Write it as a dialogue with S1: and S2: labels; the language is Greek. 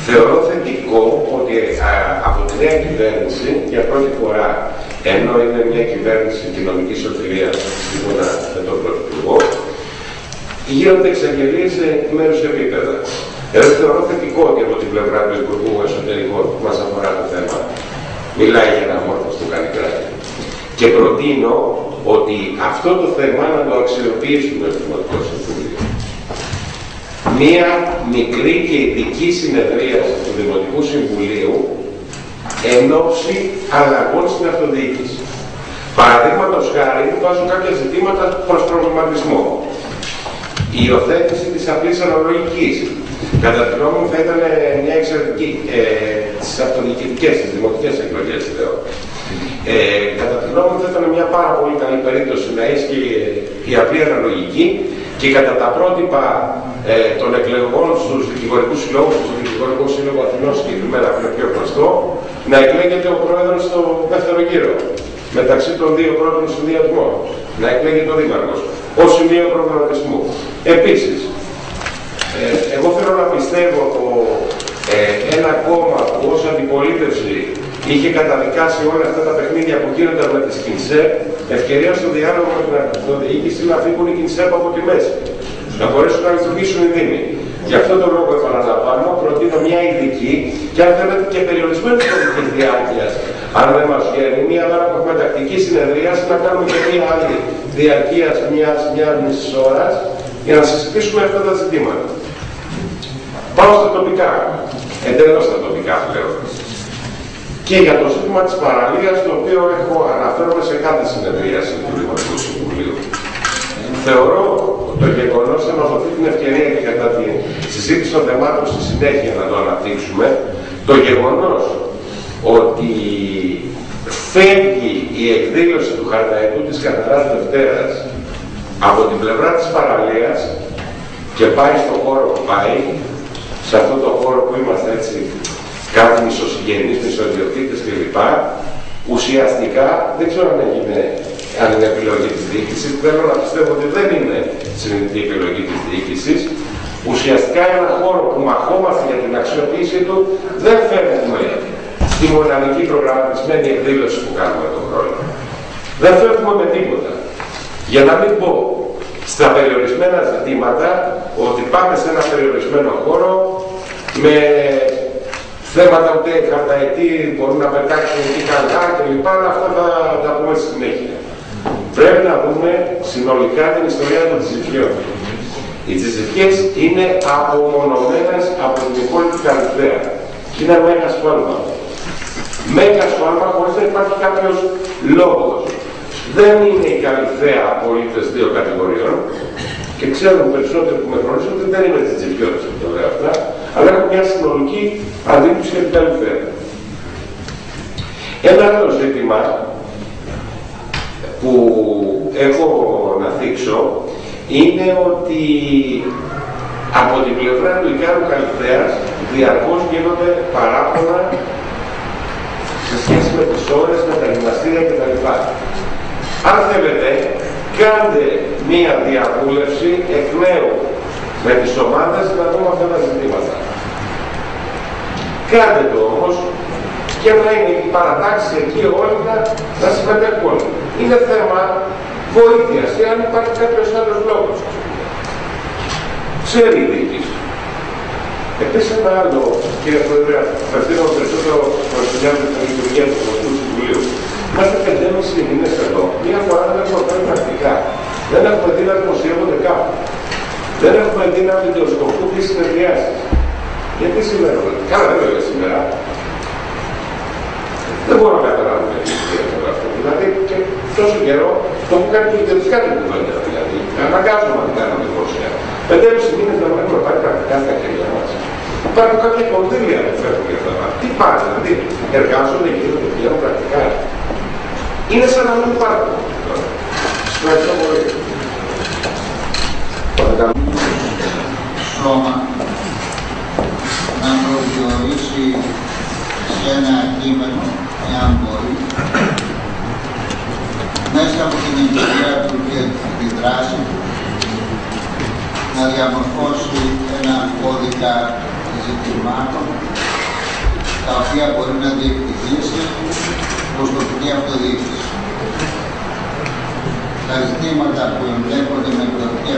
S1: Θεωρώ θετικό ότι από τη νέα κυβέρνηση για πρώτη φορά, ενώ είναι μια κυβέρνηση κοινωνικής σωτηρίας σύμφωνα με τον Πρωθυπουργό, γίνονται εξαγγελίες σε επιμέρους επίπεδα. Εγώ θεωρώ θετικό ότι από την πλευρά του Υπουργού Εσωτερικών που μας αφορά το θέμα μιλάει για αναμόρφωση του καλλικράτη. Και προτείνω ότι αυτό το θέμα να το αξιοποιήσουμε στο Δημοτικό Συμβούλιο. Μία μικρή και ειδική συνεδρίαση του Δημοτικού Συμβουλίου εν ώψη αλλαγών στην αυτοδιοίκηση. Παραδείγματος χάρη, βάζω κάποια ζητήματα προς προβληματισμό. Η υιοθέτηση της απλής αναλογικής. Κατά τη γνώμη μου θα ήταν μια εξαιρετική, στις αυτοδιοικητικές, στις δημοτικές εκλογές, λέω. Κατά τη γνώμη μου θα ήταν μια πάρα πολύ καλή περίπτωση να ίσχυε η απλή αναλογική και κατά τα πρότυπα των εκλογών στους δικηγορικούς συλλόγους, στο Δικηγορικό Σύλλογο Αθηνών συγκεκριμένα, που είναι πιο γνωστό, να εκλέγεται ο πρόεδρος στο δεύτερο γύρο, μεταξύ των δύο πρώτων συνδυασμών, να εκλέγεται ο δήμαρχος, ως σημείο προγραμματισμού. Επίσης, εγώ θέλω να πιστεύω ένα κόμμα που ως αντιπολίτευση είχε καταδικάσει όλα αυτά τα παιχνίδια που γίνονταν με τις ΚΙΝΣΕΠ, ευκαιρία στο διάλογο με την αυτοδιοίκηση να φύγουν οι ΚΙΝΣΕΠ από τη μέση, να μπορέσουν να λειτουργήσουν οι Δήμοι. Γι' αυτό τον λόγο επαναλαμβάνω, προτείνω μια ειδική και αν θέλετε και περιορισμένη χρονική διάρκεια. Αν δεν μας βγαίνει, μια μέρα που έχουμε τακτική συνεδρίαση, να κάνουμε και μια άλλη διαρκεία μια μισή ώρα για να συζητήσουμε αυτά τα ζητήματα. Πάω στα τοπικά, εντελώς στα τοπικά πλέον. Και για το ζήτημα της παραλίας, το οποίο έχω αναφέρομαι σε κάθε συνεδρίαση του Δημοτικού Συμβουλίου. Θεωρώ το γεγονός, θα μας δοθεί την ευκαιρία και κατά τη συζήτηση των θεμάτων στη συνέχεια να το αναπτύξουμε, το γεγονός ότι φεύγει η εκδήλωση του χαρταετού της Καθαράς Δευτέρας από την πλευρά της παραλίας και πάει στον χώρο που πάει, σε αυτό το χώρο που είμαστε έτσι κάτι μισοσυγενείς, μισοδιοκτήτες κλπ. Ουσιαστικά, δεν ξέρω αν είναι επιλογή της διοίκησης, θέλω να πιστεύω ότι δεν είναι συνειδητή επιλογή της διοίκησης. Ουσιαστικά ένα χώρο που μαχόμαστε για την αξιοποίησή του δεν φεύγουμε στη μοναδική προγραμματισμένη εκδήλωση που κάνουμε τον χρόνο. Δεν φεύγουμε με τίποτα. Για να μην πω στα περιορισμένα ζητήματα ότι πάμε σε ένα περιορισμένο χώρο με θέματα ούτε χαρταετοί μπορούν να πετάξουν εκεί καλά κλπ. Αλλά αυτά θα τα πούμε στη συνέχεια. Πρέπει να δούμε συνολικά την ιστορία των Τζιζιφιών. Οι Τζιζιφιές είναι απομονωμένες από την υπόλοιπη Καλυθέα. Και είναι μέγα σφάλμα. Μέγα σφάλμα χωρίς να υπάρχει κάποιος λόγος. Δεν είναι η Καλυθέα πολίτες δύο κατηγοριών και ξέρουν περισσότερο που με γνωρίζουν ότι δεν είναι Τζιζιφιώτες που το λέω αυτά, αλλά έχουν μια συνολική αντίληψη για την Καλυθέα. Ένα άλλο ζήτημα που έχω να θίξω είναι ότι από την πλευρά του Ικάρου Καλυθέας διαρκώς γίνονται παράπονα σε σχέση με τις ώρες, με τα γυμναστήρια κτλ. Αν θέλετε, κάντε μία διαβούλευση εκ νέου με τις ομάδες να δούμε αυτά τα ζητήματα. Κάντε το όμως και να είναι οι παρατάξεις εκεί όλοι να συμμετέχουν όλοι. Είναι θέμα βοήθειας και αν υπάρχει κάποιος άλλος λόγος. Ξέρει η διοίκηση. Επίσης ένα άλλο, κύριε Πρόεδρε, απευθύνω περισσότερο προς τη λειτουργία του Δημοτικού Συμβουλίου. Είμαστε 5,5 μήνες εδώ. Μία φορά δεν έχουμε κάνει πρακτικά. Δεν έχουμε δει να δημοσιεύονται κάπου. Δεν έχουμε δει να βιντεοσκοπούν τις συνεδριάσεις. Γιατί σήμερα, καλά δεν λέω σήμερα. Δεν μπορώ να καταλάβω γιατί είναι αυτό. Δηλαδή και τόσο καιρό το έχω κάνει και ιδιωτικά την κουβέντα. Δηλαδή, αναγκάζομαι να την κάνω δημόσια. 5,5 μήνες δεν έχουμε πάρει πρακτικά στα χέρια μας. Υπάρχουν κάποια κονδύλια που φέρνουν για αυτά. Τι πάνε, δηλαδή εργάζονται και γίνονται πηγαίνουν πρακτικά. Είναι σαν να μην υπάρχουν. Ευχαριστώ πολύ.
S2: Σώμα να προσδιορίσει σε ένα κείμενο, εάν μπορεί, μέσα από την εμπειρία του και τη δράση του, να διαμορφώσει ένα κώδικα ζητημάτων τα οποία μπορεί να διεκδικήσει προς τοπική αυτοδιοίκηση. Τα ζητήματα που εμπλέκονται με την τοπική